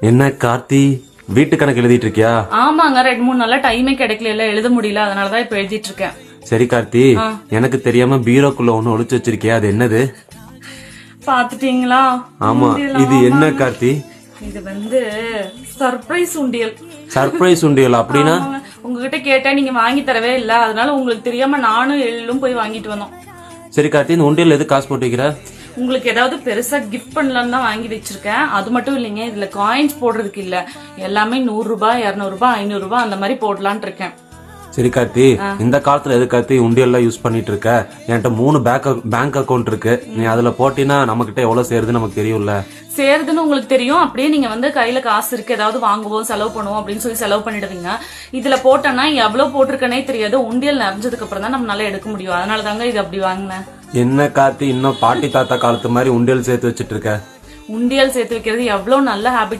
என்ன கார்த்தி, வீட்டு கணக்கு எழுதிட்டு இருக்கியா? ஆமாங்க, 2-3 நாளா டைமே கிடைக்கல, எழுத முடியல, அதனாலதான் இப்ப எழுதிட்டு இருக்கேன். சரி கார்த்தி, எனக்கு தெரியாம பீரோக்குள்ள ஒண்ணு ஒளிச்சு வச்சிருக்கியா, அது என்னது? பாத்துட்டீங்களா? ஆமா, இது என்ன கார்த்தி? இது சர்ப்ரைஸ் உண்டியல். சர்ப்ரைஸ் உண்டியல் அப்படின்னா? உங்ககிட்ட கேட்டா நீங்க வாங்கி தரவே இல்ல, அதனால உங்களுக்கு தெரியாம நானும் எள்ளும் போய் வாங்கிட்டு வந்தோம். சரி கார்த்தி, இந்த உண்டியல் எது காசு போட்டு வைக்கிற? உங்களுக்கு ஏதாவது பெருசா கிஃப்ட் பண்ணலாம்னு தான் வாங்கி வச்சிருக்கேன். அது மட்டும் இல்லைங்க, இதுல காயின்ஸ் போடுறதுக்கு இல்ல, எல்லாமே 100 ரூபாய், 200 ரூபாய், 500 ரூபாய் அந்த மாதிரி போடலான் இருக்கேன். சரி கார்த்தி, இந்த காலத்துல எது கார்த்தி உண்டியல்லாம் யூஸ் பண்ணிட்டு இருக்க? என்கிட்ட 3 பேங்க் அக்கௌண்ட் இருக்கு, நீ அதுல போட்டினா நம்ம கிட்ட எவ்வளவு சேருதுன்னு நமக்கு தெரியும்ல. சேருதுன்னு உங்களுக்கு தெரியும், அப்படியே நீங்க கையில காசு இருக்கு, ஏதாவது வாங்குவோம் செலவு பண்ணுவோம் அப்படின்னு சொல்லி செலவு பண்ணிடுவீங்க. இதுல போட்டோம்னா எவ்வளவு போட்டிருக்கனே தெரியாது, உண்டியல் நிறைஞ்சதுக்கு அப்புறம் தான் நம்மளால எடுக்க முடியும். அதனால தாங்க இது அப்படி வாங்கினேன். என்ன கார்த்தி, இன்னும் பாட்டி தாத்தா காலத்து மாதிரி உண்டியல் சேர்த்து வச்சிட்டு இருக்க? உண்டியல் சேர்த்து வைக்கிறது எவ்வளவு நல்ல ஹாபிட்